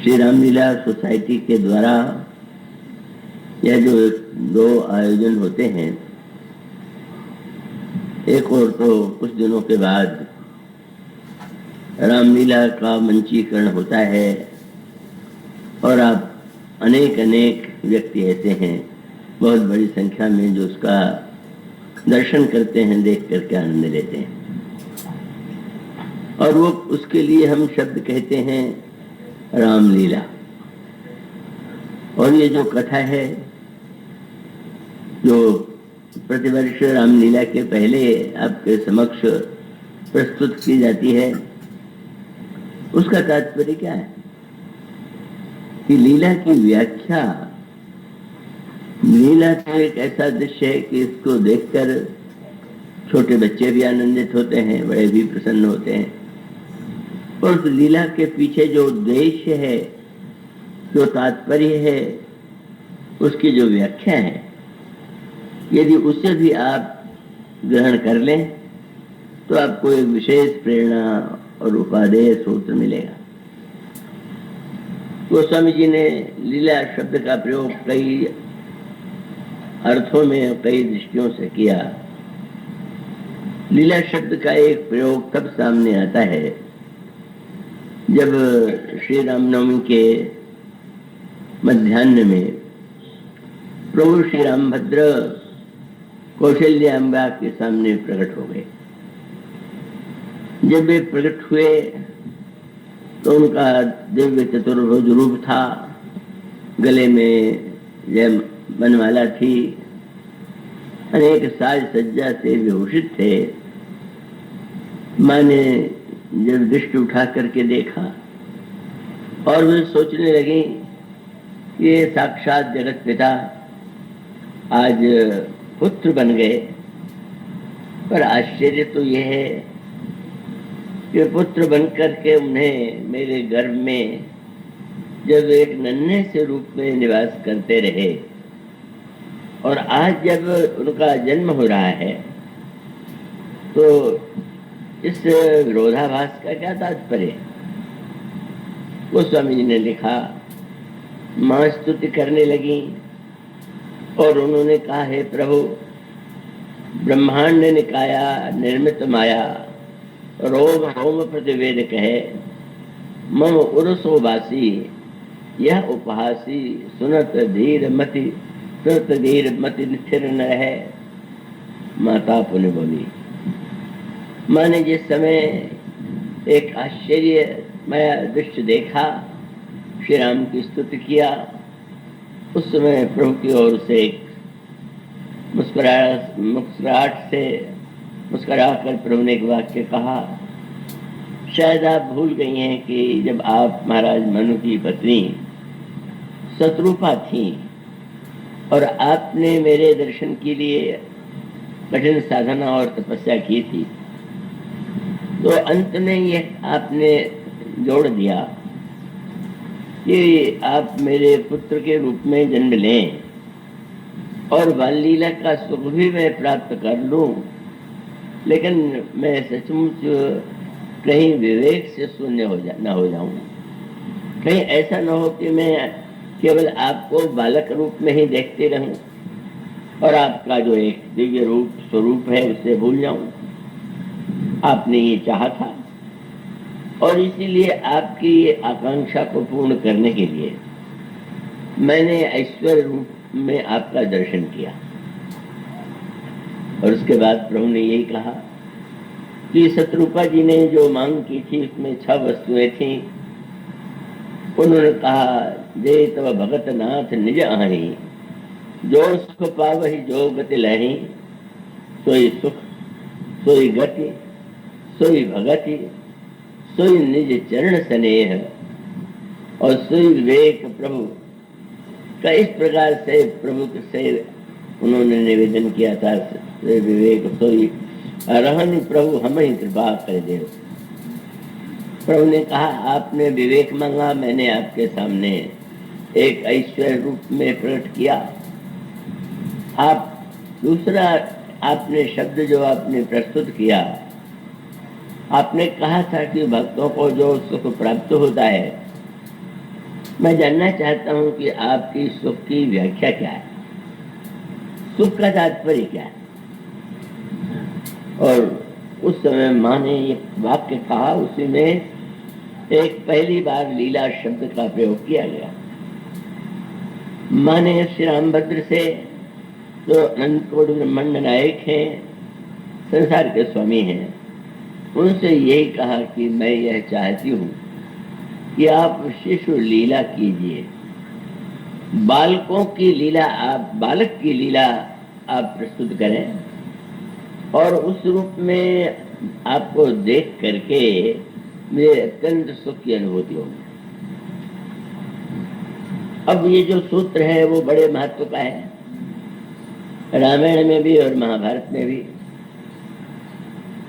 Shri Ramlila society के द्वारा यह जो दो आयोजन होते हैं, एक और तो कुछ दिनों के बाद रामलीला का मंचीकरण होता है और आप अनेक व्यक्ति ऐसे हैं बहुत बड़ी संख्या में जो उसका दर्शन करते हैं, देख करके आनंद लेते हैं। और वो उसके लिए हम शब्द कहते हैं रामलीला। और ये जो कथा है जो प्रतिवर्ष रामलीला के पहले आपके समक्ष प्रस्तुत की जाती है, उसका तात्पर्य क्या है कि लीला की व्याख्या, लीला तो एक ऐसा दृश्य है कि इसको देखकर छोटे बच्चे भी आनंदित होते हैं, बड़े भी प्रसन्न होते हैं। और उस लीला के पीछे जो उद्देश्य है, जो तात्पर्य है, उसकी जो व्याख्या है, यदि उसे भी आप ग्रहण कर लें तो आपको एक विशेष प्रेरणा और उपादेय सूत्र मिलेगा। गोस्वामी जी ने लीला शब्द का प्रयोग कई अर्थों में, कई दृष्टियों से किया। लीला शब्द का एक प्रयोग तब सामने आता है जब श्री रामनवमी के मध्याह्न में प्रभु श्री रामभद्र कौशल्याम्बा के सामने प्रकट हो गए। जब वे प्रकट हुए तो उनका दिव्य चतुर्भुज रूप था, गले में जय बनमाला थी, अनेक साज सज्जा से विभूषित थे। माँ ने जब दृष्टि उठा करके देखा और वे सोचने लगी ये साक्षात जगत पिता आज पुत्र बन गए। पर आश्चर्य तो यह है कि पुत्र बनकर के उन्हें मेरे गर्भ में जब एक नन्हे से रूप में निवास करते रहे और आज जब उनका जन्म हो रहा है तो इस विरोधाभास का क्या तात्पर्य? गोस्वामी जी ने लिखा, मां स्तुति करने लगी और उन्होंने कहा, हे प्रभु, ब्रह्मांड निकाया निर्मित माया रोम रोम प्रतिवेद कहे, मम उरसो बासी यह उपहासी सुनत धीर मति स्थिर न रहे। माता पुण्य बोली। माँ ने जिस समय एक आश्चर्यमय दृश्य देखा, श्री राम की स्तुति किया, उस समय प्रभु की ओर से एक मुस्कुराकर प्रभु ने एक वाक्य कहा, शायद आप भूल गई हैं कि जब आप महाराज मनु की पत्नी शत्रुपा थी और आपने मेरे दर्शन के लिए कठिन साधना और तपस्या की थी, तो अंत में यह आपने जोड़ दिया कि आप मेरे पुत्र के रूप में जन्म लें और बाल लीला का सुख भी मैं प्राप्त कर लूं, लेकिन मैं सचमुच कहीं विवेक से शून्य न हो जाऊं। कहीं ऐसा न हो कि मैं केवल आपको बालक रूप में ही देखते रहूं और आपका जो एक दिव्य रूप स्वरूप है उसे भूल जाऊं। आपने ये चाहा था और इसीलिए आपकी आकांक्षा को पूर्ण करने के लिए मैंने ऐश्वर्य रूप में आपका दर्शन किया। और उसके बाद प्रभु ने यही कहा कि शत्रुपा जी ने जो मांग की थी उसमें 6 वस्तुएं थी। उन्होंने कहा, जे तब भगत नाथ निज आही, जो सुख पावहि जो गति लही, सोई सुख सोई गति सोई भगति सोई निज चरण स्नेह और सोई विवेक प्रभु का। इस प्रकार से प्रभु से उन्होंने निवेदन किया था, विवेक सोई रहन प्रभु हम ही कृपा कर दे। प्रभु ने कहा, आपने विवेक मांगा, मैंने आपके सामने एक ऐश्वर्य रूप में प्रकट किया। आप दूसरा आपने शब्द जो आपने प्रस्तुत किया, आपने कहा था कि भक्तों को जो सुख प्राप्त होता है मैं जानना चाहता हूं कि आपकी सुख की व्याख्या क्या है, सुख का तात्पर्य क्या है। और उस समय माँ ने ये वाक्य कहा, उसी में एक पहली बार लीला शब्द का प्रयोग किया गया। माँ ने श्री रामभद्र से, जो अनंत कोटि ब्रह्मांड नायक हैं, संसार के स्वामी हैं, उनसे यही कहा कि मैं यह चाहती हूँ कि आप शिशु लीला कीजिए, बालकों की लीला, आप बालक की लीला आप प्रस्तुत करें, और उस रूप में आपको देख करके मुझे अत्यंत सुख की अनुभूति होगी। अब ये जो सूत्र है वो बड़े महत्व का है, रामायण में भी और महाभारत में भी।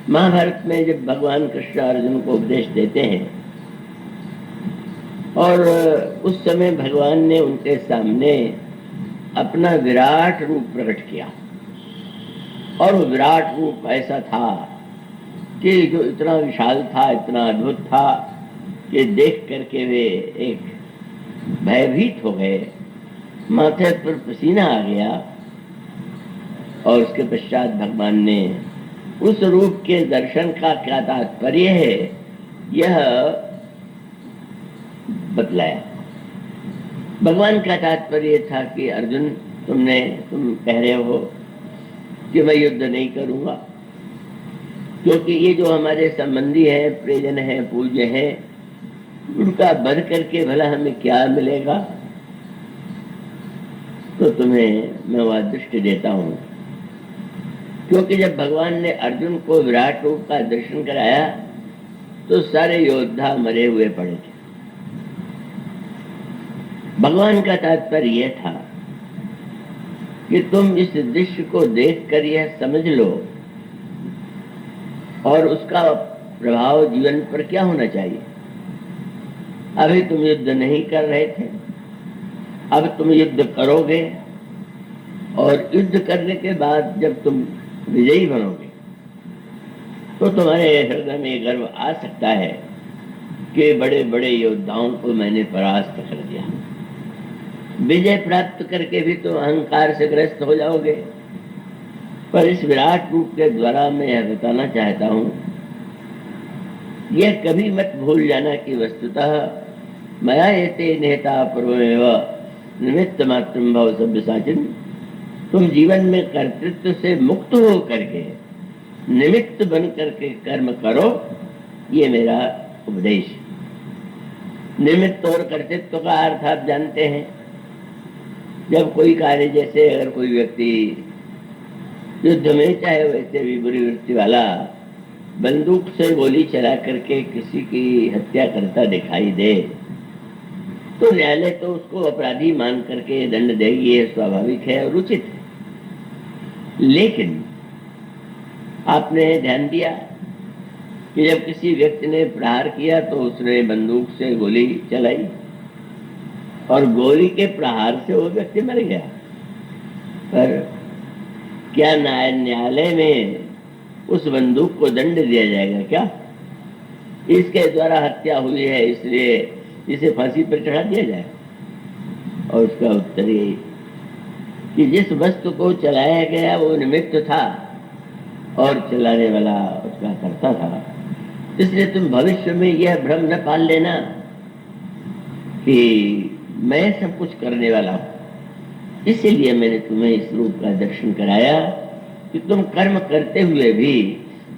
महाभारत में जब भगवान कृष्ण अर्जुन को उपदेश देते हैं, और उस समय भगवान ने उनके सामने अपना विराट रूप प्रकट किया, और वो विराट रूप ऐसा था कि जो इतना विशाल था, इतना अद्भुत था कि देख करके वे एक भयभीत हो गए, माथे पर पसीना आ गया। और उसके पश्चात भगवान ने उस रूप के दर्शन का क्या तात्पर्य है यह बतलाया। भगवान का तात्पर्य था कि अर्जुन, तुम कह रहे हो कि मैं युद्ध नहीं करूंगा, क्योंकि ये जो हमारे संबंधी हैं, प्रियजन हैं, पूज्य हैं, उनका बध करके भला हमें क्या मिलेगा। तो तुम्हें मैं वह दृष्टि देता हूं, क्योंकि जब भगवान ने अर्जुन को विराट रूप का दर्शन कराया तो सारे योद्धा मरे हुए पड़े थे। भगवान का तात्पर्य यह था कि तुम इस दृश्य को देखकर यह समझ लो, और उसका प्रभाव जीवन पर क्या होना चाहिए। अभी तुम युद्ध नहीं कर रहे थे, अब तुम युद्ध करोगे, और युद्ध करने के बाद जब तुम विजयी बनोगे तो तुम्हारे हृदय में गर्व आ सकता है कि बड़े बड़े योद्धाओं को मैंने परास्त कर दिया। विजय प्राप्त करके भी तुम अहंकार से ग्रस्त हो जाओगे। पर इस विराट रूप के द्वारा मैं यह बताना चाहता हूं, यह कभी मत भूल जाना कि वस्तुतः मया एते नेता पूर्वमेव निमित्त मात्रम भव सव्यसाचिन। तुम जीवन में कर्तृत्व से मुक्त हो करके निमित्त बन करके कर्म करो, ये मेरा उपदेश। निमित्त और कर्तृत्व का अर्थ आप जानते हैं। जब कोई कार्य, जैसे अगर कोई व्यक्ति युद्ध में, चाहे वैसे भी बुरी वृत्ति वाला, बंदूक से गोली चला करके किसी की हत्या करता दिखाई दे, तो न्यायालय तो उसको अपराधी मान करके दंड देगी, ये स्वाभाविक है और उचित है। लेकिन आपने ध्यान दिया कि जब किसी व्यक्ति ने प्रहार किया तो उसने बंदूक से गोली चलाई, और गोली के प्रहार से वो व्यक्ति मर गया। पर क्या न्यायालय में उस बंदूक को दंड दिया जाएगा क्या? इसके द्वारा हत्या हुई है इसलिए इसे फांसी पर चढ़ा दिया जाए? और उसका उत्तर यही कि जिस वस्तु को चलाया गया वो निमित्त था और चलाने वाला उसका कर्ता था। इसलिए तुम भविष्य में यह भ्रम न पाल लेना कि मैं सब कुछ करने वाला हूं। इसीलिए मैंने तुम्हें इस रूप का दर्शन कराया कि तुम कर्म करते हुए भी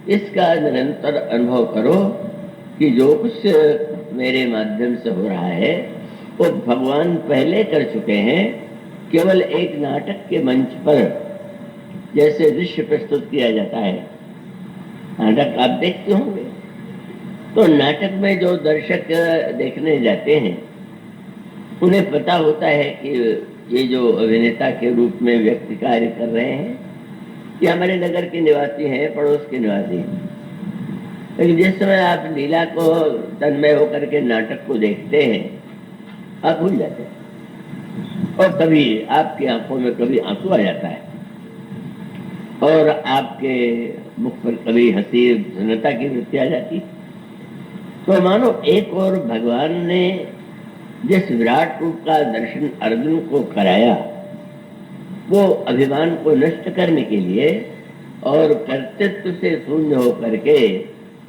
इसका निरंतर अनुभव करो कि जो कुछ मेरे माध्यम से हो रहा है वो भगवान पहले कर चुके हैं। केवल एक नाटक के मंच पर जैसे दृश्य प्रस्तुत किया जाता है, नाटक आप देखते होंगे, तो नाटक में जो दर्शक देखने जाते हैं उन्हें पता होता है कि ये जो अभिनेता के रूप में व्यक्ति कार्य कर रहे हैं ये हमारे नगर के निवासी हैं, पड़ोस के निवासी हैं। लेकिन जिस समय आप लीला को तन्मय होकर के नाटक को देखते हैं, आप भूल जाते हैं, और कभी आपकी आंखों में कभी आंसू आ जाता है, और आपके मुख पर कभी हंसी प्रसन्नता की वृत्ति आ जाती। तो मानो एक और भगवान ने जिस विराट रूप का दर्शन अर्जुन को कराया, वो अभिमान को नष्ट करने के लिए और कर्तृत्व से शून्य होकर के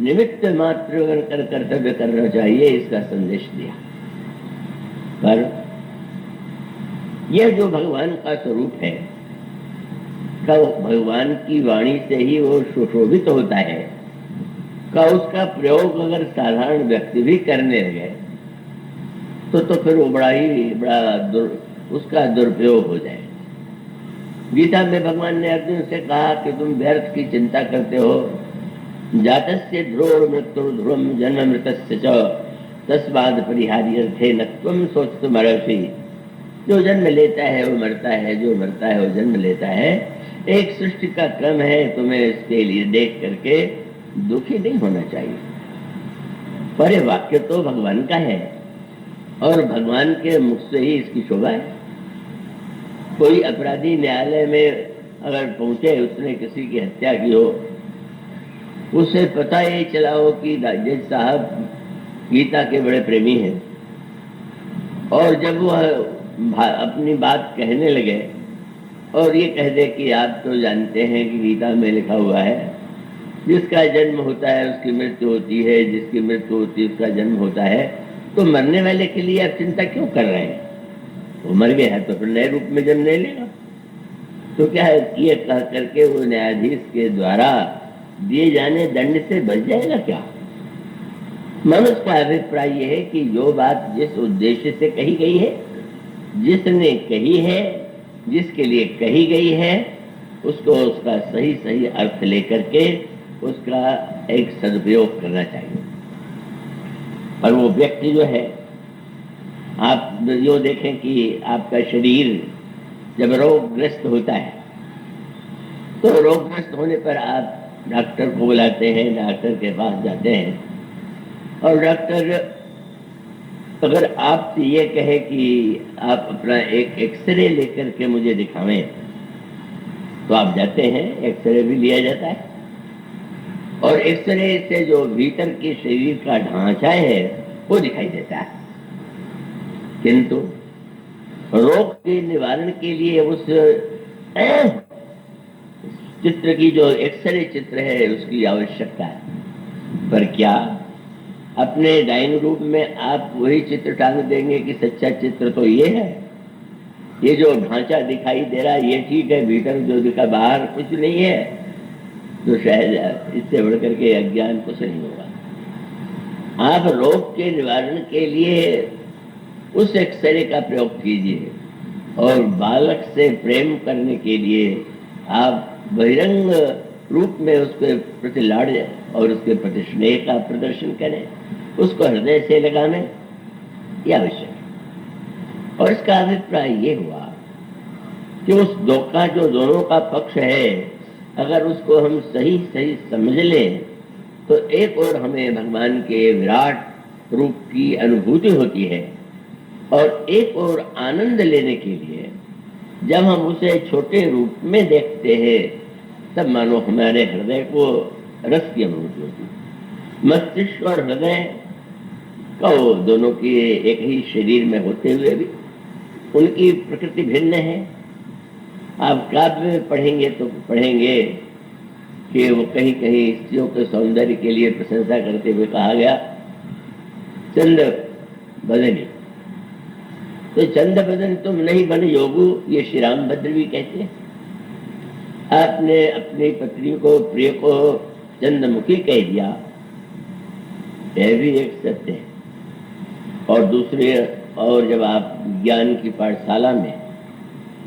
निमित्त मात्र बनकर कर्तव्य करना चाहिए, इसका संदेश दिया। पर यह जो भगवान का स्वरूप है, का भगवान की वाणी से ही वो सुशोभित होता है, का उसका प्रयोग अगर साधारण व्यक्ति भी करने लगे तो फिर वो बड़ा उसका दुरुपयोग हो जाए। गीता में भगवान ने अर्जुन से कहा कि तुम व्यर्थ की चिंता करते हो, जातस्य ध्रुव मृत्यु ध्रुवम जन्म मृतस्य च तस्माद् परिहार्यर्थे न त्वं शोचितुमर्हसि। जो जन्म लेता है वो मरता है, जो मरता है वो जन्म लेता है। एक सृष्टि का क्रम है, तुम्हें इसके लिए देख करके दुखी नहीं होना चाहिए। पर ये वाक्य तो भगवान का है और भगवान के मुख से ही इसकी शोभा है। कोई अपराधी न्यायालय में अगर पहुंचे, उसने किसी की हत्या की हो, उसे पता ही चला हो कि जज साहब गीता के बड़े प्रेमी हैं, और जब वह अपनी बात कहने लगे और ये कह दे कि आप तो जानते हैं कि गीता में लिखा हुआ है जिसका जन्म होता है उसकी मृत्यु होती है, जिसकी मृत्यु होती है उसका जन्म होता है, तो मरने वाले के लिए आप चिंता क्यों कर रहे हैं? वो मर गया है तो फिर नए रूप में जन्म नहीं लेगा। तो क्या है, ये कह करके वो न्यायाधीश के द्वारा दिए जाने दंड से बच जाएगा क्या? मनुष्य का अभिप्राय यह है कि जो बात जिस उद्देश्य से कही गई है, जिसने कही है, जिसके लिए कही गई है, उसको उसका सही सही अर्थ लेकर के उसका एक सदुपयोग करना चाहिए। और वो व्यक्ति जो है, आप जो देखें कि आपका शरीर जब रोगग्रस्त होता है तो रोगग्रस्त होने पर आप डॉक्टर को बुलाते हैं, डॉक्टर के पास जाते हैं, और डॉक्टर अगर आपसे ये कहे कि आप अपना एक एक्सरे लेकर के मुझे दिखावें, तो आप जाते हैं, एक्सरे भी लिया जाता है, और एक्सरे से जो भीतर के शरीर का ढांचा है वो दिखाई देता है। किंतु रोग के निवारण के लिए उस चित्र की जो एक्सरे चित्र है उसकी आवश्यकता है। पर क्या अपने डाइनिंग रूम में आप वही चित्र टांग देंगे कि सच्चा चित्र तो ये है, ये जो ढांचा दिखाई दे रहा है ये ठीक है, भीतर जो दिखा बाहर कुछ नहीं है? तो शायद इससे बढ़ करके अज्ञान कुछ नहीं होगा। आप रोग के निवारण के लिए उस एक्सरे का प्रयोग कीजिए, और बालक से प्रेम करने के लिए आप बहिरंग रूप में उसके प्रति लाड़ और उसके प्रति स्नेह का प्रदर्शन करें, उसको हृदय से लगाने, यह आवश्यक है। और इसका अभिप्राय ये हुआ कि उस दो का जो दोनों का पक्ष है, अगर उसको हम सही सही समझ लें तो एक और हमें भगवान के विराट रूप की अनुभूति होती है, और एक और आनंद लेने के लिए जब हम उसे छोटे रूप में देखते हैं तब मानो हमारे हृदय को रस की अनुभूति होती है। मस्तिष्क और हृदय का दोनों की एक ही शरीर में होते हुए भी उनकी प्रकृति भिन्न है। आप काव्य में पढ़ेंगे तो पढ़ेंगे कि वो कहीं कहीं स्त्रियों के सौंदर्य के लिए प्रशंसा करते हुए कहा गया चंद बदनी। तो चंद बदन तुम नहीं बन योगु, ये श्री रामभद्र भी कहते हैं। आपने अपनी पत्नी को, प्रिय को चंद्रमुखी कह दिया, यह भी एक सत्य है। और दूसरे, और जब आप ज्ञान की पाठशाला में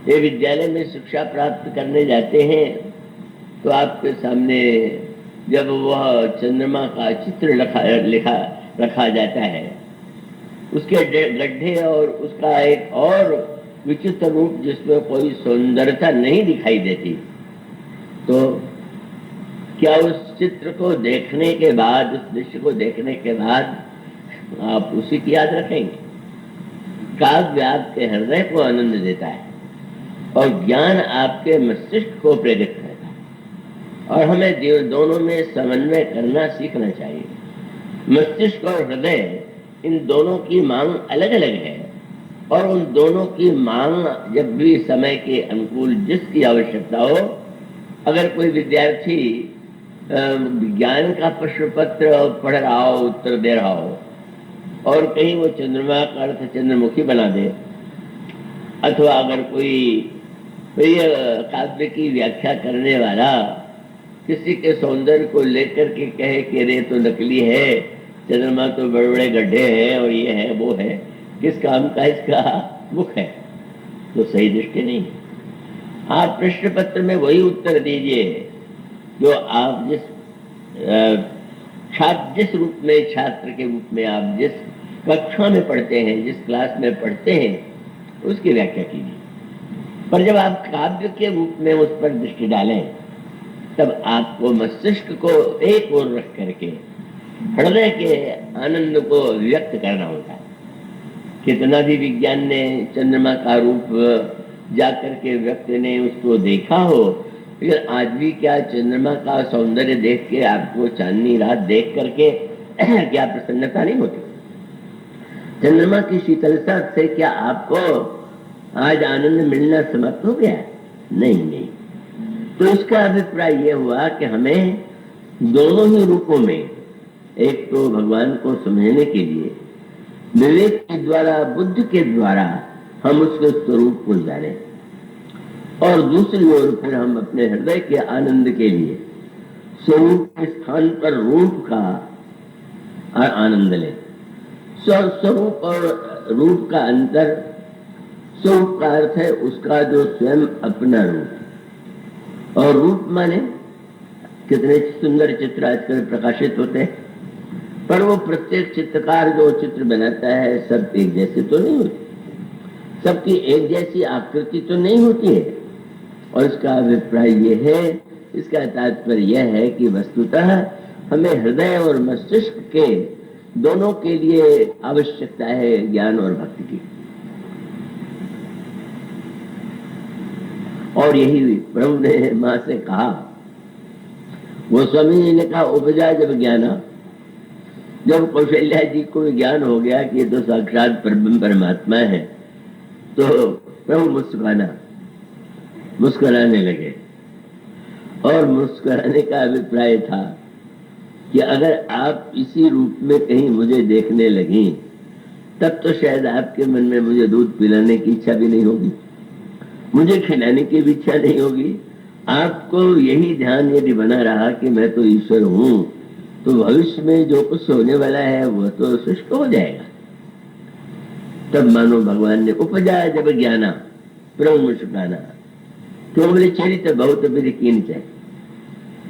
ये विद्यालय में शिक्षा प्राप्त करने जाते हैं तो आपके सामने जब वह चंद्रमा का चित्र रखा जाता है, उसके गड्ढे और उसका एक और विचित्र रूप जिसमें कोई सौंदर्यता नहीं दिखाई देती, तो क्या उस चित्र को देखने के बाद, उस दृश्य को देखने के बाद आप उसी की याद रखेंगे? काव्य आपके हृदय को आनंद देता है और ज्ञान आपके मस्तिष्क को प्रेरित करता है, और हमें दोनों में समन्वय करना सीखना चाहिए। मस्तिष्क और हृदय इन दोनों की मांग अलग अलग है, और उन दोनों की मांग जब भी समय के अनुकूल जिसकी आवश्यकता हो, अगर कोई विद्यार्थी विज्ञान का प्रश्न पत्र पढ़ रहा हो, उत्तर दे रहा हो, और कहीं वो चंद्रमा का अर्थ चंद्रमुखी बना दे, अथवा अगर कोई प्रिय काव्य की व्याख्या करने वाला किसी के सौंदर्य को लेकर के कहे कि रे तो नकली है, चंद्रमा तो बड़े बड़े गड्ढे हैं और ये है वो है, किस काम का इसका मुख है, तो सही दृष्टि नहीं है। आप प्रश्न पत्र में वही उत्तर दीजिए जो आप जिस रूप में, छात्र के रूप में आप जिस कक्षा में पढ़ते हैं, जिस क्लास में पढ़ते हैं, उसकी व्याख्या कीजिए। पर जब आप काव्य के रूप में उस पर दृष्टि डालें, तब आपको मस्तिष्क को एक ओर रख करके हृदय के आनंद को व्यक्त करना होता है। कितना भी विज्ञान ने चंद्रमा का रूप जाकर के व्यक्ति ने उसको देखा हो, लेकिन आज भी क्या चंद्रमा का सौंदर्य देख के आपको चांदनी रात देख करके क्या प्रसन्नता नहीं होती? चंद्रमा की शीतलता से क्या आपको आज आनंद मिलना समाप्त हो गया? नहीं नहीं। तो इसका अभिप्राय यह हुआ कि हमें दोनों ही रूपों में, एक तो भगवान को समझने के लिए विवेक के द्वारा, बुद्धि के द्वारा हम उसके स्वरूप को जाने, और दूसरी ओर फिर हम अपने हृदय के आनंद के लिए स्वरूप के स्थान पर रूप का आनंद लें। स्वरूप और रूप का अंतर, स्वरूप का अर्थ है उसका जो स्वयं अपना रूप, और रूप माने कितने सुंदर चित्र आजकल प्रकाशित होते हैं, पर वो प्रत्येक चित्रकार जो चित्र बनाता है सब एक जैसे तो नहीं होते, सबकी एक जैसी आकृति तो नहीं होती है। और इसका अभिप्राय यह है, इसका तात्पर्य यह है कि वस्तुतः हमें हृदय और मस्तिष्क के दोनों के लिए आवश्यकता है ज्ञान और भक्ति की। और यही प्रभु ने मां से कहा, वो स्वामी जी ने कहा, उपजा जब ज्ञाना, जब कौशल्या जी को ज्ञान हो गया कि ये तो साक्षात परमात्मा है, तो प्रभु मुस्कुराने लगे। और मुस्कुराने का अभिप्राय था कि अगर आप इसी रूप में कहीं मुझे देखने लगी, तब तो शायद आपके मन में मुझे दूध पिलाने की इच्छा भी नहीं होगी, मुझे खिलाने की भी इच्छा नहीं होगी। आपको यही ध्यान यदि बना रहा कि मैं तो ईश्वर हूं, तो भविष्य में जो कुछ होने वाला है वह तो शुष्क हो जाएगा। तब मानो भगवान ने उपजा जब ज्ञाना प्रभु मुस्कुराना, तो बोले चरित्र बहुत विधि कीन चाहिए।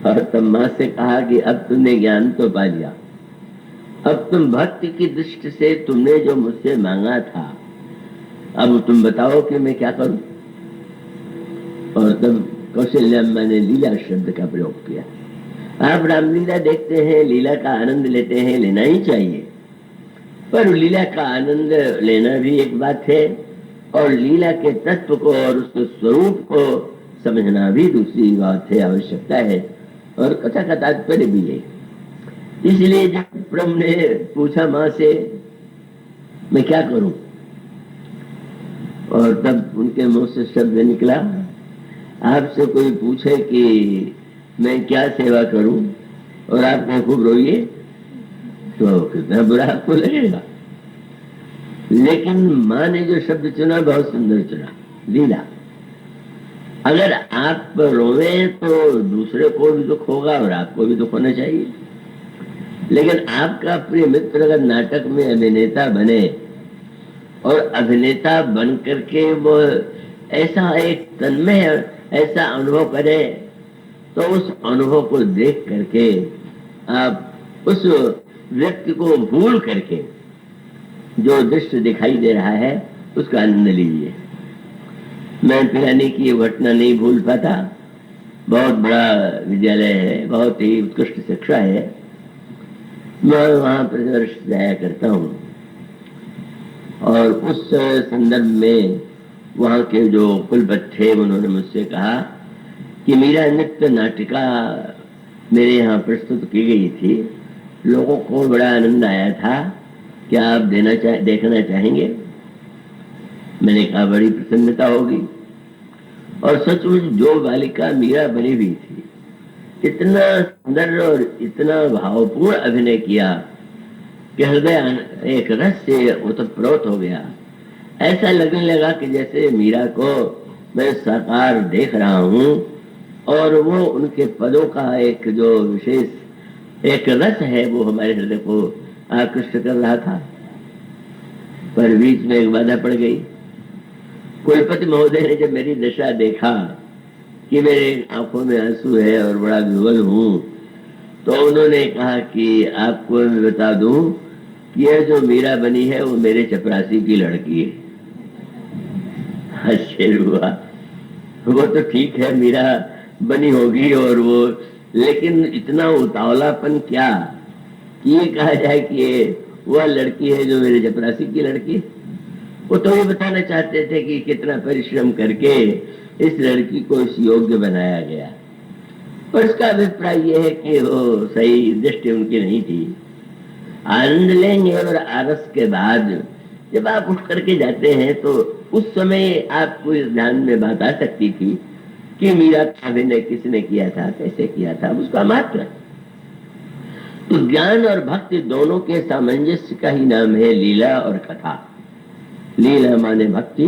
और तब मां से कहा कि अब तुमने ज्ञान तो पा लिया, अब तुम भक्ति की दृष्टि से तुमने जो मुझसे मांगा था, अब तुम बताओ कि मैं क्या करूं। और तब कौशल्याम्मा ने लीला शब्द का प्रयोग किया। आप रामलीला देखते हैं, लीला का आनंद लेते हैं, लेना ही चाहिए, पर लीला का आनंद लेना भी एक बात है, और लीला के तत्व को और उसके स्वरूप को समझना भी दूसरी बात है, आवश्यकता है। और कथा का तात्पर्य भी है। इसलिए जब प्रभु ने पूछा मां से मैं क्या करूं, और तब उनके मुंह से शब्द निकला, आपसे कोई पूछे कि मैं क्या सेवा करूं और आप खूब रोइए, तो कितना बुरा आपको लगेगा। लेकिन मां ने जो शब्द चुना बहुत सुंदर चुना, लीला। अगर आप रोवे तो दूसरे को भी दुख होगा और आपको भी दुख होना चाहिए। लेकिन आपका प्रिय मित्र अगर नाटक में अभिनेता बने और अभिनेता बन करके वो ऐसा एक तन्मय ऐसा अनुभव करे, तो उस अनुभव को देख करके आप उस व्यक्ति को भूल करके जो दृश्य दिखाई दे रहा है उसका आनंद लीजिए। मैं पिलानी की ये घटना नहीं भूल पाता। बहुत बड़ा विद्यालय है, बहुत ही उत्कृष्ट शिक्षा है, मैं वहां प्रतिवर्ष जाया करता हूँ। और उस संदर्भ में वहां के जो कुलपति थे उन्होंने मुझसे कहा कि मेरा नृत्य नाटिका मेरे यहाँ प्रस्तुत की गई थी, लोगों को बड़ा आनंद आया था, क्या आप देखना चाहेंगे? मैंने कहा बड़ी प्रसन्नता होगी। और सचमुच जो बालिका मीरा बनी हुई थी, इतना सुंदर और इतना भावपूर्ण अभिनय किया कि हृदय एक रस से ओतप्रोत हो गया। ऐसा लगने लगा कि जैसे मीरा को मैं साकार देख रहा हूँ, और वो उनके पदों का एक जो विशेष एक रस है वो हमारे हृदय को आकृष्ट कर रहा था। पर बीच में एक बाधा पड़ गई। कुलपति महोदय ने जब मेरी दशा देखा कि मेरे आंखों में आंसू है और बड़ा विवल हूँ, तो उन्होंने कहा कि आपको मैं बता दूं कि यह जो मीरा बनी है वो मेरे चपरासी की लड़की है। आश्चर्य हुआ। वो तो ठीक है, मीरा बनी होगी और वो, लेकिन इतना उतावलापन क्या कि ये कहा जाए कि ये वह लड़की है जो मेरे चपरासी की लड़की। वो तो ये बताना चाहते थे कि कितना परिश्रम करके इस लड़की को इस योग्य बनाया गया। पर उसका अभिप्राय यह है कि वो सही दृष्टि उनकी नहीं थी। आनंद लेंगे और आरस के बाद जब आप उठ करके जाते हैं तो उस समय आपको इस ध्यान में बात आ सकती थी कि मीरा का अभिनय किसने किया था, कैसे किया था, उसका महत्व। तो ज्ञान और भक्ति दोनों के सामंजस्य का ही नाम है लीला और कथा। लीला माने भक्ति,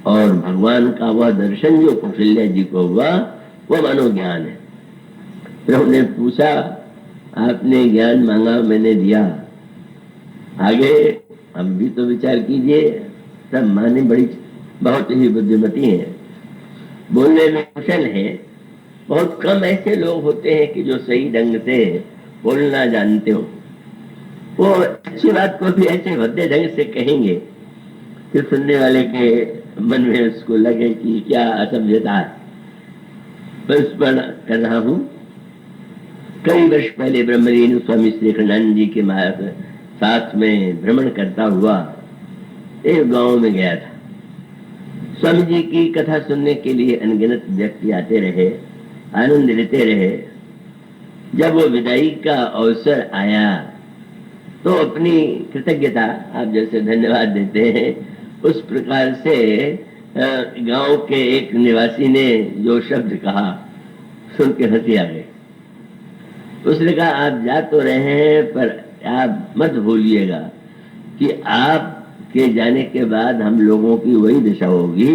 और भगवान का वह दर्शन जो कौशल्या जी को हुआ वो मानो ज्ञान है। प्रभु ने पूछा, आपने ज्ञान मांगा, मैंने दिया, आगे हम भी तो विचार कीजिए। सब माने बड़ी बहुत ही बुद्धिमती है, बोलने में कुशल है। बहुत कम ऐसे लोग होते हैं कि जो सही ढंग से बोलना जानते हो। वो अच्छी बात को भी ऐसे भद्दे ढंग से कहेंगे कि सुनने वाले के मन में उसको लगे कि क्या असभ्यता है। बस पर कर रहा हूँ। कई वर्ष पहले ब्रह्मलीन स्वामी श्रीखंडानंद जी के साथ में भ्रमण करता हुआ एक गांव में गया था। स्वामी जी की कथा सुनने के लिए अनगिनत व्यक्ति आते रहे, आनंद लेते रहे। जब वो विदाई का अवसर आया तो अपनी कृतज्ञता, आप जैसे धन्यवाद देते हैं, उस प्रकार से गांव के एक निवासी ने जो शब्द कहा सुन के हंसी आ गई। उसने कहा, आप जा तो रहे हैं पर आप मत भूलिएगा कि आपके जाने के बाद हम लोगों की वही दशा होगी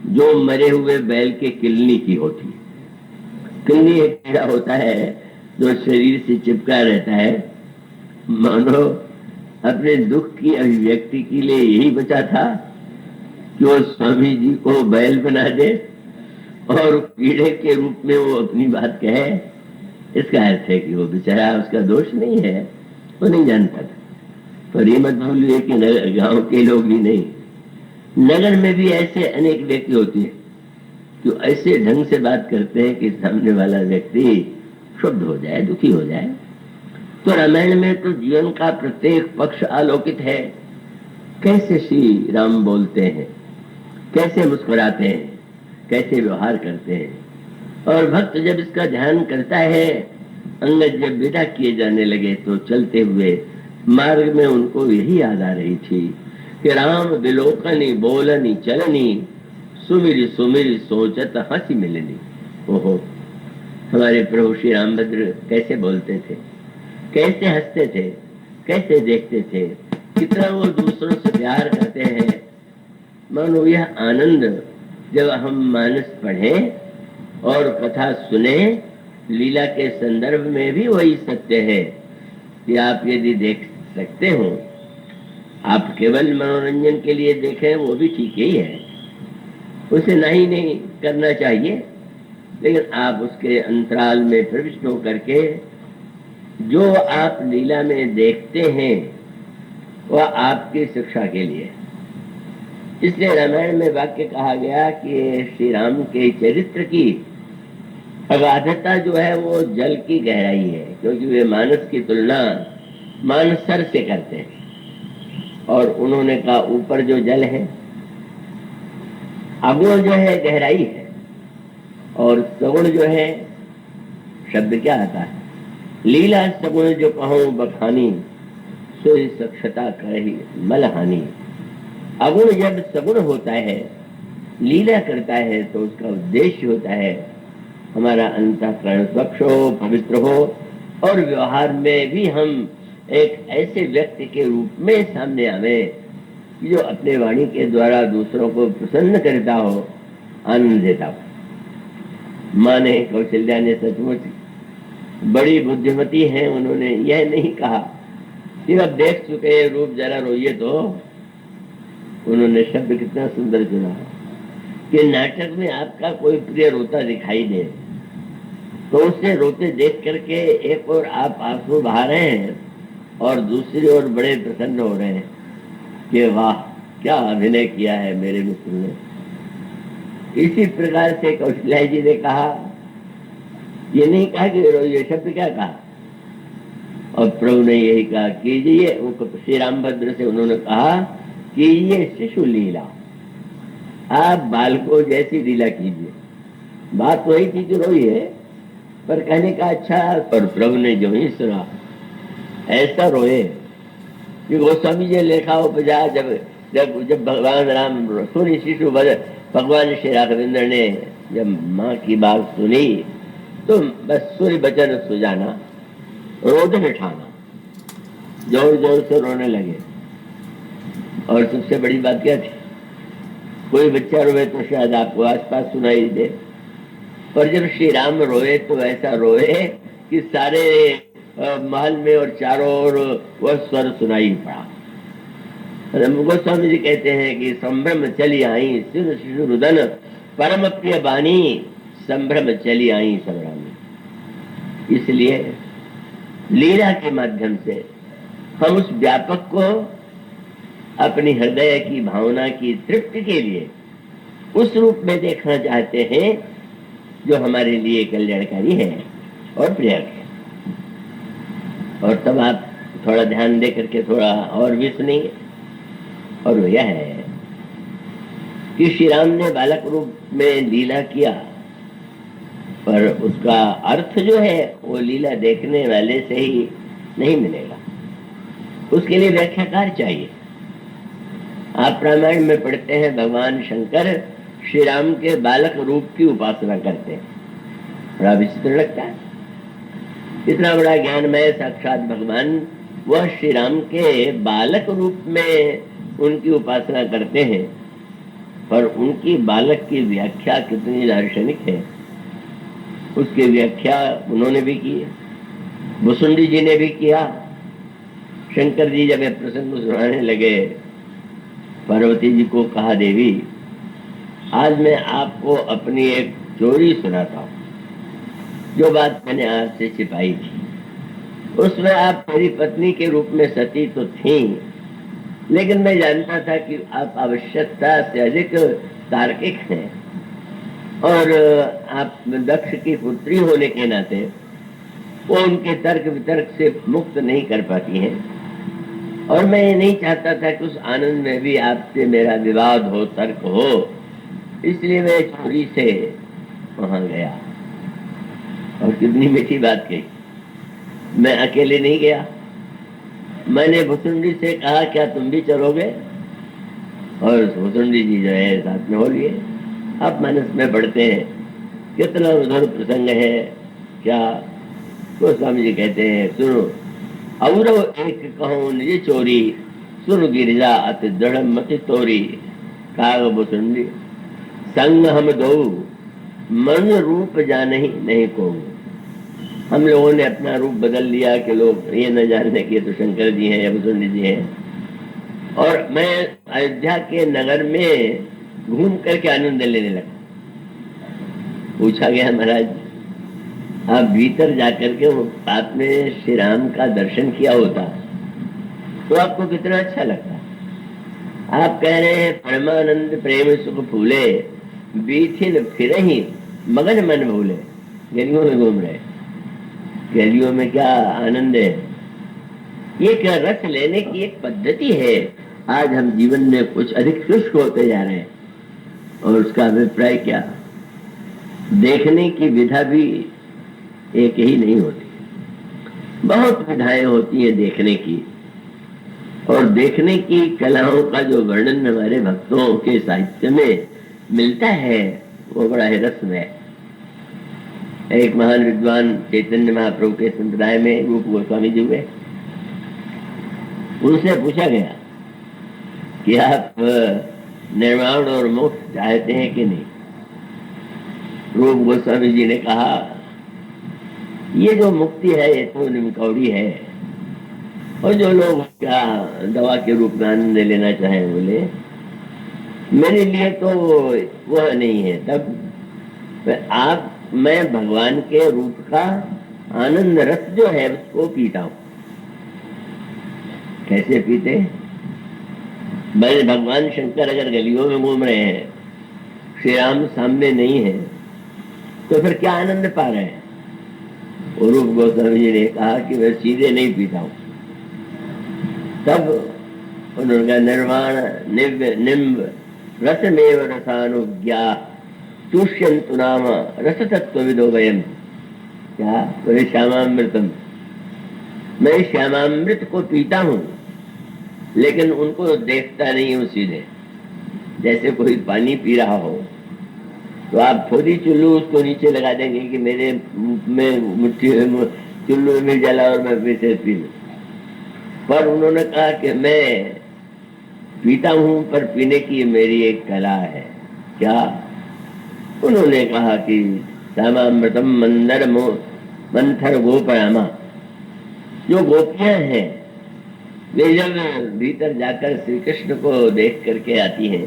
जो मरे हुए बैल के किलनी की होती। किलनी एक कीड़ा होता है जो शरीर से चिपका रहता है, मानो अपने दुख की अभिव्यक्ति के लिए यही बचा था कि वो स्वामी जी को बैल बना दे और कीड़े के रूप में वो अपनी बात कहे। इसका अर्थ है कि वो बेचारा, उसका दोष नहीं है, वो नहीं जानता था। पर ये मत भूलिए कि गांव के लोग ही नहीं, नगर में भी ऐसे अनेक व्यक्ति होते हैं जो ऐसे ढंग से बात करते हैं कि सामने वाला व्यक्ति क्षुब्ध हो जाए, दुखी हो जाए। तो रामायण में तो जीवन का प्रत्येक पक्ष आलोकित है। कैसे श्री राम बोलते हैं, कैसे मुस्कुराते हैं, कैसे व्यवहार करते हैं। और भक्त जब इसका ध्यान करता है, अंगद जब विदा किए जाने लगे तो चलते हुए मार्ग में उनको यही याद आ रही थी कि राम विलोकनी बोलनी चलनी, सुमिर सुमिर सोचत हंसी मिलनी। ओहो, हमारे प्रभु श्री रामभद्र कैसे बोलते थे, कैसे हंसते थे, कैसे देखते थे, कितना वो दूसरों से प्यार करते हैं। मानो यह आनंद जब हम मानस पढ़ें और कथा सुने, लीला के संदर्भ में भी वही सत्य है कि आप यदि देख सकते हो, आप केवल मनोरंजन के लिए देखें वो भी ठीक ही है, उसे नहीं करना चाहिए। लेकिन आप उसके अंतराल में प्रविष्ट होकर के जो आप लीला में देखते हैं वह आपकी शिक्षा के लिए। इसलिए रामायण में वाक्य कहा गया कि श्री राम के चरित्र की अगाधता जो है वो जल की गहराई है, क्योंकि वे मानस की तुलना मानसर से करते हैं। और उन्होंने कहा ऊपर जो जल है, अगुण जो है गहराई है, और सगुण जो है, शब्द क्या आता है, लीला सगुण जो कहूं बखानी, सोई सक्षता करही मल हानि। अगुण जब सगुण होता है, लीला करता है, तो उसका उद्देश्य होता है हमारा अंतःकरण स्वच्छ हो, पवित्र हो, और व्यवहार में भी हम एक ऐसे व्यक्ति के रूप में सामने आवे जो अपने वाणी के द्वारा दूसरों को प्रसन्न करता हो, आनंद देता हो। माँ ने, कौशल्या ने सचमुच बड़ी बुद्धिमती है, उन्होंने यह नहीं कहा कि अब देख चुके रूप, जरा रोइए। तो उन्होंने शब्द कितना सुंदर चुना कि नाटक में आपका कोई प्रिय रोता दिखाई दे, तो उसे रोते देख करके एक और आप आंसू बहा रहे हैं और दूसरी ओर बड़े प्रसन्न हो रहे हैं कि वाह क्या अभिनय किया है मेरे मित्र ने। इसी प्रकार से कौशल्या जी ने कहा, ये नहीं कहा कि ये शब्द क्या कहा, और प्रभु ने यही कहा कीजिए। श्री रामभद्र से उन्होंने कहा कि ये शिशु लीला, आप बालकों जैसी लीला कीजिए। बात वही थी कि रोइए, पर कहने का अच्छा, पर प्रभु ने जो ही सुना ऐसा रोए कि गोस्वामी जी लेखा उपजा, जब जब जब भगवान राम सूर्य शिशु भगवान श्री राघवेंद्र ने जब माँ की बात सुनी तो बस सूर्य बचन सुजाना, रोदन ठाना, जोर जोर से रोने लगे। और सबसे बड़ी बात क्या थी, कोई बच्चा रोए तो शायद आपको आसपास सुनाई दे, पर जब श्री राम रोए तो ऐसा रोए कि सारे महल में और चारों ओर वह स्वर सुनाई पड़ा। गोस्वामी जी कहते हैं कि संभ्रम चली आई सिर शिशु रुदन, परम प्रिय बानी संभ्रम चली आई संग्रामी। इसलिए लीला के माध्यम से हम उस व्यापक को अपनी हृदय की भावना की तृप्ति के लिए उस रूप में देखना चाहते हैं जो हमारे लिए कल्याणकारी है और प्रियक है। और तब आप थोड़ा ध्यान दे करके थोड़ा और भी सुनिए, और वो यह है कि श्री राम ने बालक रूप में लीला किया, पर उसका अर्थ जो है वो लीला देखने वाले से ही नहीं मिलेगा, उसके लिए व्याख्याकार चाहिए। आप रामायण में पढ़ते हैं भगवान शंकर श्री राम के बालक रूप की उपासना करते हैं, बड़ा विचित्र लगता है। इतना बड़ा ज्ञानमय साक्षात भगवान वह श्री राम के बालक रूप में उनकी उपासना करते हैं, पर उनकी बालक की व्याख्या कितनी दार्शनिक है, उसकी व्याख्या उन्होंने भी की है, भुसुंडी जी ने भी किया। शंकर जी जब प्रसंग सुनाने लगे, पार्वती जी को कहा, देवी आज मैं आपको अपनी एक चोरी सुनाता हूँ, जो बात मैंने आपसे छिपाई थी। उसमें आप मेरी पत्नी के रूप में सती तो थी, लेकिन मैं जानता था कि आप आवश्यकता से अधिक तार्किक हैं, और आप दक्ष की पुत्री होने के नाते वो उनके तर्क वितर्क से मुक्त नहीं कर पाती हैं, और मैं ये नहीं चाहता था कि उस आनंद में भी आपसे मेरा विवाद हो, तर्क हो, इसलिए मैं चोरी से वहां गया। और कितनी मीठी बात कही, मैं अकेले नहीं गया, मैंने भुसुंडी से कहा क्या तुम भी चलोगे, और भुसुंडी जी जो है साथ में हो लिए। आप मानस में पढ़ते हैं कितना उधर प्रसंग है क्या। गोस्वामी जी कहते हैं, सुनो औरव एक कहो निज चोरी, सुन गिरिजा अति दृढ़ मति तोरी, काग भुसुंडी संग हम दो, मन रूप जानही नहीं को। हम लोगों ने अपना रूप बदल लिया कि लोग ये न जानने कि तो शंकर जी हैं या भुसुंडी जी हैं, और मैं अयोध्या के नगर में घूम करके आनंद लेने लगा। पूछा गया, महाराज आप भीतर जाकर के वो साथ में श्री राम का दर्शन किया होता तो आपको कितना अच्छा लगता। आप कह रहे हैं परमानंद प्रेम सुख फूले, बीथिन फिर ही मगन मन भूले। गलियों में घूम रहे, गलियों में क्या आनंद है, ये क्या रस लेने की एक पद्धति है। आज हम जीवन में कुछ अधिक शुष्क होते जा रहे हैं, और उसका अभिप्राय क्या, देखने की विधा भी एक ही नहीं होती, बहुत विधाएं होती हैं देखने की। और देखने की कलाओं का जो वर्णन हमारे भक्तों के साहित्य में मिलता है वो बड़ा ही रसमय। एक महान विद्वान चैतन्य महाप्रभु के संप्रदाय में रूप गोस्वामी जी हुए, उनसे पूछा गया कि आप निर्वाण और मोक्ष चाहते हैं कि नहीं। रूप गोस्वामी जी ने कहा ये जो मुक्ति है ये तो निमकौड़ी है, और जो लोग क्या दवा के रूप में आनंद लेना चाहें बोले मेरे लिए तो वह नहीं है। तब मैं भगवान के रूप का आनंद रस जो है उसको पीता हूं। कैसे पीते? भाई भगवान शंकर अगर गलियों में घूम रहे हैं, श्री राम सामने नहीं है, तो फिर क्या आनंद पा रहे हैं? और रूप गोस्वामी जी ने कहा कि मैं सीधे नहीं पीता हूं। तब उन्होंने कहा निर्वाण निम्ब रसमेव रसानुज्ञा तुष्यंतु नाम रस तत्व विदो वयम। क्या बोले? श्यामामृतम, मैं श्यामामृत को पीता हूं लेकिन उनको देखता नहीं हूं सीधे। जैसे कोई पानी पी रहा हो तो आप थोड़ी चुल्लू उसको नीचे लगा देंगे कि मेरे में मुट्ठी चुल्लू में जला और मैं फिर से पी लूं। पर उन्होंने कहा कि मैं पीता हूं पर पीने की मेरी एक कला है। क्या? उन्होंने कहा कि श्यामामृतम मंदर मंथर गोपयामा। जो गोपियां हैं वे जब भीतर जाकर श्री कृष्ण को देख करके आती हैं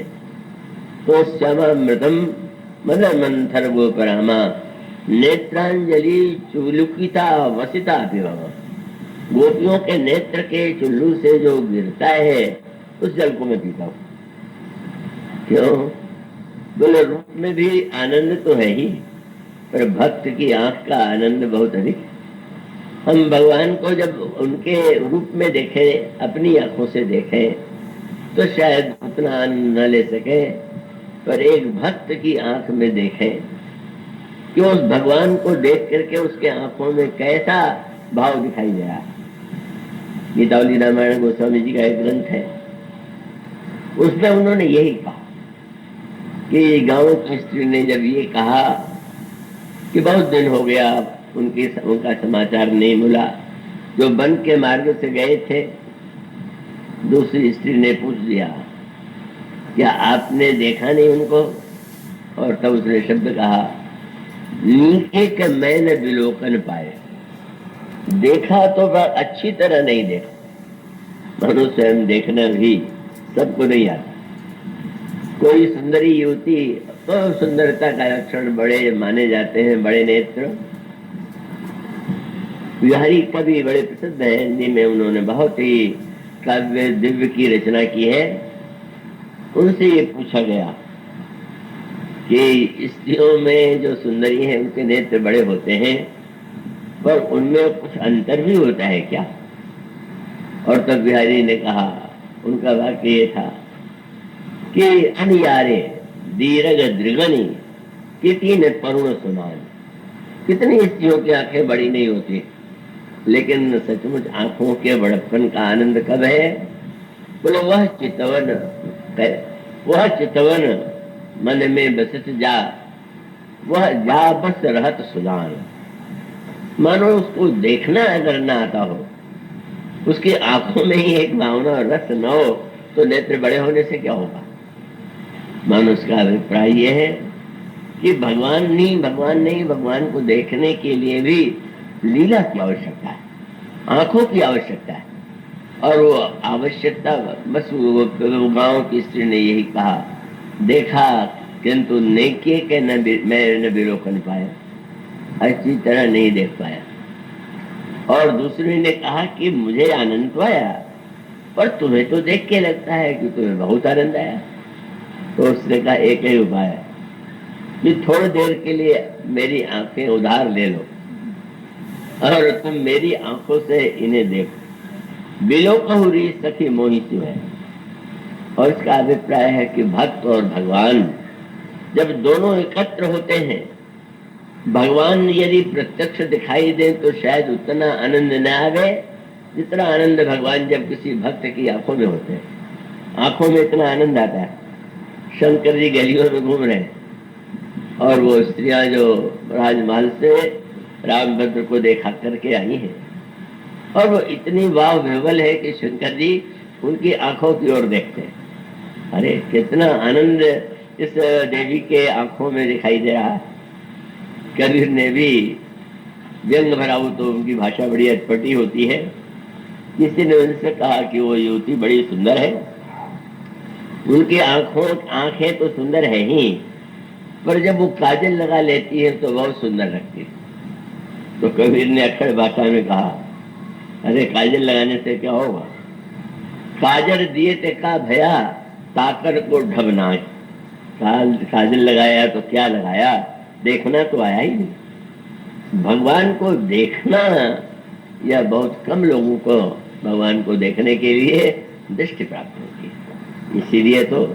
तो श्यामामृतम मदर मंथर गोपरामा नेत्रांजलि चुलुकिता वसिता पिबमा। गोपियों के नेत्र के चुल्लू से जो गिरता है उस जल को मैं पीता हूं। क्यों? बोले रूप में भी आनंद तो है ही, पर भक्त की आंख का आनंद बहुत अधिक। हम भगवान को जब उनके रूप में देखें, अपनी आंखों से देखें, तो शायद उतना आनंद न ले सके, पर एक भक्त की आंख में देखें कि उस भगवान को देख करके उसके आंखों में कैसा भाव दिखाई दे रहा। गीतावली रामायण गोस्वामी जी का एक ग्रंथ है, उसमें उन्होंने यही कहा कि गांव की स्त्री ने जब ये कहा कि बहुत दिन हो गया उनका समाचार नहीं मिला, जो वन के मार्ग से गए थे, दूसरी स्त्री ने पूछ दिया क्या आपने देखा नहीं उनको? और तब उसने शब्द कहा नीचे के मैंने विलोकन पाए। देखा तो अच्छी तरह नहीं देखा। मनुष्य हम देखना भी सबको नहीं आता। कोई सुंदरी युवती तो सुंदरता का लक्षण बड़े माने जाते हैं, बड़े नेत्र। बिहारी कवि बड़े प्रसिद्ध है हिंदी में, उन्होंने बहुत ही काव्य दिव्य की रचना की है। उनसे ये पूछा गया कि स्त्रियों में जो सुंदरी है उनके नेत्र बड़े होते हैं, पर उनमें कुछ अंतर भी होता है क्या? और तब बिहारी ने कहा, उनका वाक्य ये था कि अनियारे दीर्घ दृगनी कितनी परुण सुमान। कितनी स्त्रियों की आंखें बड़ी नहीं होती, लेकिन सचमुच आंखों के बड़प्पन का आनंद कब है? बोले वह चितवन मन में बसत जा, वह जा बस रहत सुजान। मानो उसको देखना अगर ना आता हो, उसकी आंखों में ही एक भावना और रस न हो, तो नेत्र बड़े होने से क्या होगा? मानो उसका अभिप्राय यह है कि भगवान को देखने के लिए भी लीला की आवश्यकता है, आंखों की आवश्यकता है। और वो आवश्यकता बस वो गांव की स्त्री ने यही कहा, देखा किंतु नेकी के मैं विलोकन पाया, अच्छी तरह नहीं देख पाया। और दूसरी ने कहा कि मुझे आनंद तो आया, पर तुम्हें तो देख के लगता है कि तुम्हें बहुत आनंद आया। तो उसने कहा एक ही उपाय है कि थोड़ी देर के लिए मेरी आंखें उधार ले लो और तुम मेरी आंखों से इन्हें देखो। बिलोकहुरी सखी मोही है। और इसका अभिप्राय है कि भक्त और भगवान जब दोनों एकत्र होते हैं, भगवान यदि प्रत्यक्ष दिखाई दे तो शायद उतना आनंद न आवे, जितना आनंद भगवान जब किसी भक्त की आंखों में होते हैं, आंखों में इतना आनंद आता है। शंकर जी गलियों में घूम रहे हैं और वो स्त्रियां जो राजमहल से रामभद्र को देखा करके आई हैं, और वो इतनी वाह विह्वल है कि शंकर जी उनकी आंखों की ओर देखते हैं। अरे कितना आनंद इस देवी के आंखों में दिखाई दे रहा है। कबीर ने भी व्यंग भरा हो, तो उनकी भाषा बड़ी अटपटी होती है। किसी ने उनसे कहा कि वो युवती बड़ी सुंदर है, उनकी आंखें तो सुंदर है ही, पर जब वो काजल लगा लेती है तो बहुत सुंदर लगती है। तो कबीर ने अक्षर भाषा में कहा, अरे काजल लगाने से क्या होगा, काजल दिए ते का भया ताकर को ढबना। काजल लगाया तो क्या लगाया, देखना तो आया ही नहीं। भगवान को देखना, या बहुत कम लोगों को भगवान को देखने के लिए दृष्टि प्राप्त होती है। इसीलिए तो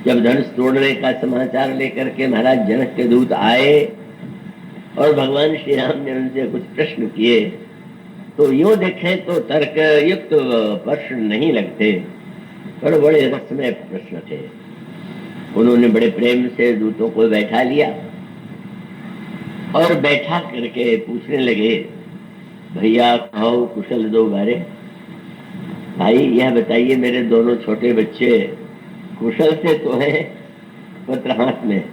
जब धनुष तोड़ने का समाचार लेकर के महाराज जनक के दूत आए और भगवान श्री राम ने उनसे कुछ प्रश्न किए, तो यूं देखें तो तर्क युक्त प्रश्न नहीं लगते, पर बड़े रसमय प्रश्न थे। उन्होंने बड़े प्रेम से दूतों को बैठा लिया और बैठा करके पूछने लगे, भैया कहो कुशल दो बारे। भाई यह बताइए, मेरे दोनों छोटे बच्चे कुशल से तो है, पत्र हाथ में,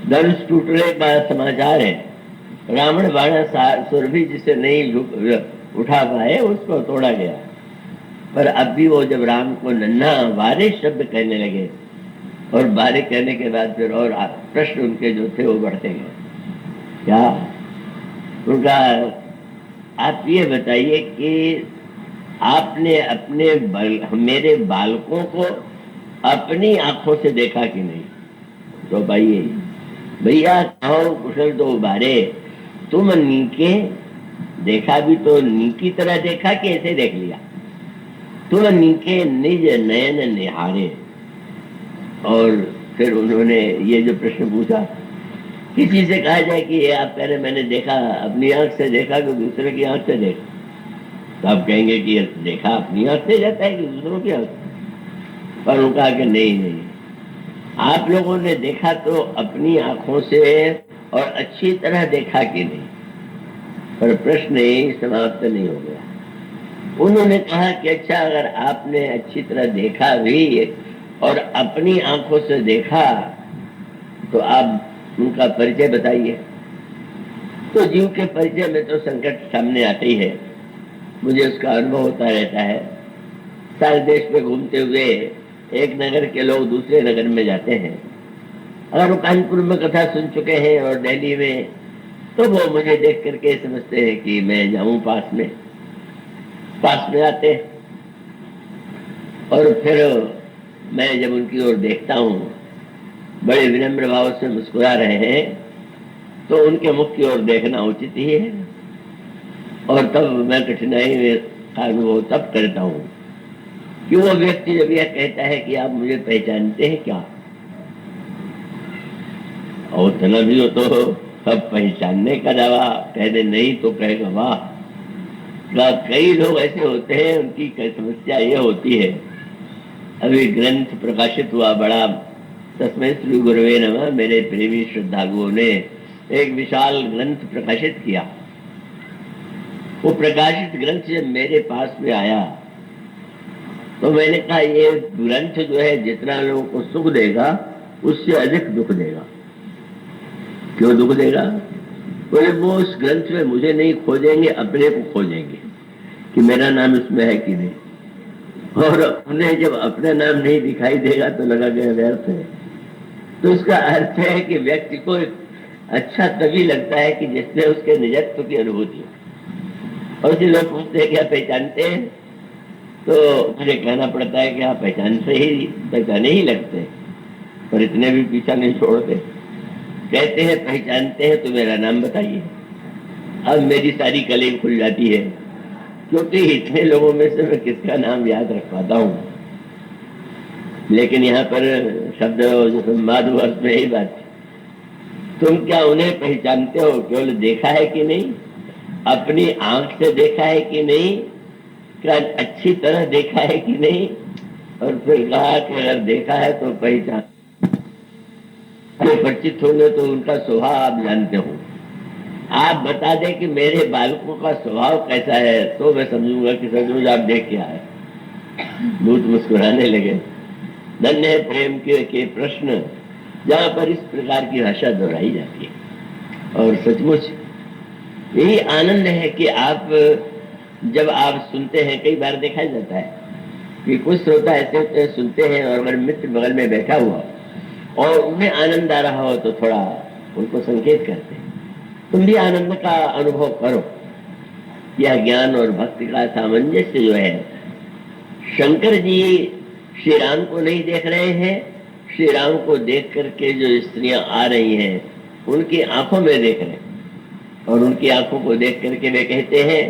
धनुष टूटने का समाचार है, रावण बाणासुर भी जिसे नहीं उठा पाए उसको तोड़ा गया, पर अब भी वो जब राम को नन्हा वारे शब्द कहने लगे, और बारे कहने के बाद फिर और प्रश्न उनके जो थे वो बढ़ते गए। क्या उनका, आप ये बताइए कि आपने अपने मेरे बालकों को अपनी आंखों से देखा कि नहीं? तो भाई भैया कहो कुशल दो बारे, तुम नीके देखा भी तो नीकी तरह देखा कि ऐसे देख लिया? तुम नीके निज नयन निहारे। और फिर उन्होंने ये जो प्रश्न पूछा, किसी से कहा जाए कि ये आप कह रहे मैंने देखा, अपनी आंख से देखा कि दूसरे की आंख से देखा, तो आप कहेंगे कि देखा अपनी आंख से जाता है कि दूसरों की आंख? पर उन्होंने कहा कि नहीं, आप लोगों ने देखा तो अपनी आंखों से और अच्छी तरह देखा कि नहीं? पर प्रश्न यही समाप्त नहीं हो गया। उन्होंने कहा कि अच्छा, अगर आपने अच्छी तरह देखा भी और अपनी आंखों से देखा, तो आप उनका परिचय बताइए। तो जीव के परिचय में तो संकट सामने आते ही है, मुझे उसका अनुभव होता रहता है। सारे देश में घूमते हुए एक नगर के लोग दूसरे नगर में जाते हैं। अगर वो कानपुर में कथा सुन चुके हैं और दिल्ली में, तो वो मुझे देख करके समझते हैं कि मैं जाऊं पास में आते हैं। और फिर मैं जब उनकी ओर देखता हूँ, बड़े विनम्र भाव से मुस्कुरा रहे हैं, तो उनके मुख की ओर देखना उचित ही है। और तब मैं कठिनाई का अनुभव तब करता हूँ कि वो व्यक्ति जब यह कहता है कि आप मुझे पहचानते हैं क्या, और उतना भी हो तो सब पहचानने का दावा कह दे, नहीं तो कहेगा वाह। कई लोग ऐसे होते हैं, उनकी समस्या ये होती है। अभी ग्रंथ प्रकाशित हुआ बड़ा, तस्मै श्री गुरुवे नमः, मेरे प्रेमी श्रद्धालुओं ने एक विशाल ग्रंथ प्रकाशित किया। वो प्रकाशित ग्रंथ जब मेरे पास में आया, तो मैंने कहा ये ग्रंथ जो है जितना लोगों को सुख देगा उससे अधिक दुख देगा। क्यों दुख देगा? बोले वो उस ग्रंथ में मुझे नहीं खोजेंगे, अपने को खोजेंगे कि मेरा नाम इसमें है कि नहीं। और उन्हें जब अपना नाम नहीं दिखाई देगा तो लगा गया व्यर्थ है। तो उसका अर्थ है कि व्यक्ति को अच्छा तभी लगता है कि जिसने उसके निजत्व की अनुभूति हो। और लोग पूछते हैं क्या पहचानते हैं, तो मुझे कहना पड़ता है कि हाँ पहचाने ही लगते, पर इतने भी पीछा नहीं छोड़ते। कहते हैं पहचानते हैं तो मेरा नाम बताइए। अब मेरी सारी कलें खुल जाती है, क्योंकि इतने लोगों में से मैं किसका नाम याद रख पाता हूँ। लेकिन यहाँ पर शब्द जो संवाद हुआ उसमें यही बात है, तुम क्या उन्हें पहचानते हो? केवल देखा है कि नहीं, अपनी आंख से देखा है कि नहीं, क्या अच्छी तरह देखा है कि नहीं, और फिर कहा कि अगर देखा है तो पहचान परिचित होंगे तो उनका स्वभाव आप जानते हो। आप बता दें कि मेरे बालकों का स्वभाव कैसा है तो मैं समझूंगा कि सचमुच आप देख के आए। भूत मुस्कुराने लगे। धन्य है प्रेम के प्रश्न जहां पर इस प्रकार की भाषा दोहराई जाती है। और सचमुच यही आनंद है कि आप जब आप सुनते हैं, कई बार देखा जाता है कि कुछ श्रोता ऐसे होते हैं, सुनते हैं और अगर मित्र बगल में बैठा हुआ और उन्हें आनंद आ रहा हो तो थोड़ा उनको संकेत करते हैं, तुम भी आनंद का अनुभव करो। यह ज्ञान और भक्ति का सामंजस्य जो है, शंकर जी श्री राम को नहीं देख रहे हैं, श्री राम को देख करके जो स्त्रियां आ रही हैं उनकी आंखों में देख रहे हैं, और उनकी आंखों को देख करके वे कहते हैं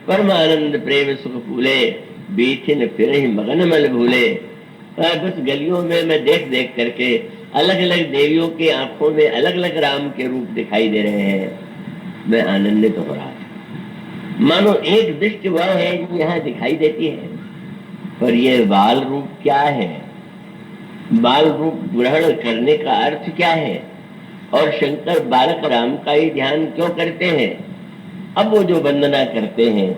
परमानंद प्रेम सुख फूले, बीथिन फिर ही मगन मल भूले। बस गलियों में मैं देख देख करके अलग अलग देवियों की आंखों में अलग अलग राम के रूप दिखाई दे रहे हैं, मैं आनंदित हो रहा हूं। मानो एक दृष्टि वह है जो यहाँ दिखाई देती है, पर यह बाल रूप क्या है, बाल रूप ग्रहण करने का अर्थ क्या है, और शंकर बालक राम का ही ध्यान क्यों करते हैं। अब वो जो वंदना करते हैं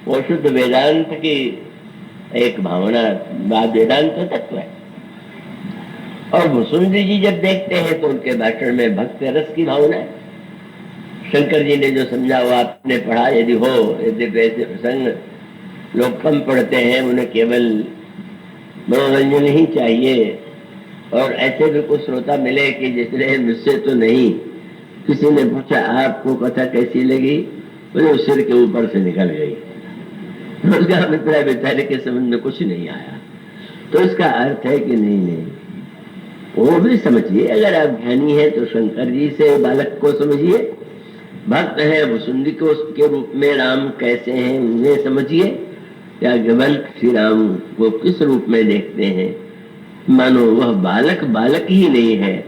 वो शुद्ध वेदांत की एक भावना, वेदांत तत्व है। और भुसुंडी जी जब देखते हैं तो उनके भाषण में भक्त रस की भावना है। शंकर जी ने जो समझा हुआ आपने पढ़ा, यदि हो, यदि ऐसे प्रसंग लोग कम पढ़ते हैं, उन्हें केवल मनोरंजन ही चाहिए, और ऐसे भी कुछ श्रोता मिले कि जिसने मुझसे तो नहीं, किसी ने पूछा आपको कथा कैसी लगी, बोले सिर के ऊपर से निकल गई, उसका मित्र बेचारे के समझ में कुछ नहीं आया। तो इसका अर्थ है कि नहीं, वो भी समझिए, अगर आप ज्ञानी हैं तो शंकर जी से बालक को समझिए, भक्त है वसुंधी को के रूप में राम कैसे हैं उन्हें समझिए, या केवल श्री राम को किस रूप में देखते हैं। मानो वह बालक बालक ही नहीं है,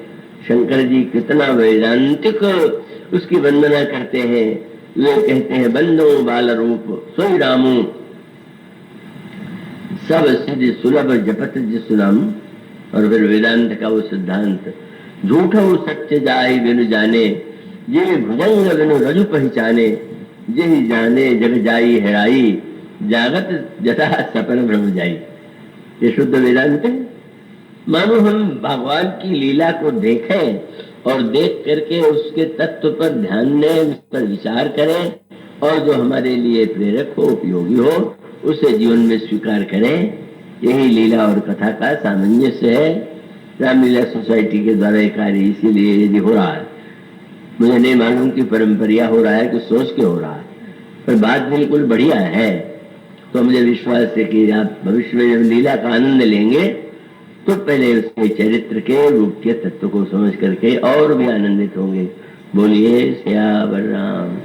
शंकर जी कितना वेदांतिक उसकी वंदना करते हैं। वे कहते हैं बंदो बाल रूप सोई रामू, सब सिद्धि सुलभ जपत जिस नाम। और फिर वेदांत का वो सिद्धांत, झूठो सत्य जाय बिनु जाने, जे भुजंग बिनु रजु पहचाने, जे जाने जग जाई हेराई, जागत जथा सपन भ्रम जाई। ये शुद्ध वेदांत है। मानो हम भगवान की लीला को देखें और देख करके उसके तत्व पर ध्यान दें, उस पर विचार करें, और जो हमारे लिए प्रेरक हो, उपयोगी हो, उसे जीवन में स्वीकार करें। यही लीला और कथा का सामंजस्य है। रामलीला सोसाइटी के द्वारा एक कार्य इसीलिए यदि हो रहा है, मुझे नहीं मालूम कि परंपरा हो रहा है कि सोच के हो रहा है, पर बात बिल्कुल बढ़िया है। तो मुझे विश्वास है कि आप भविष्य में जब लीला का आनंद लेंगे तो पहले उसके चरित्र के रूप के तत्व को समझ करके और भी आनंदित होंगे। बोलिए सियावर राम।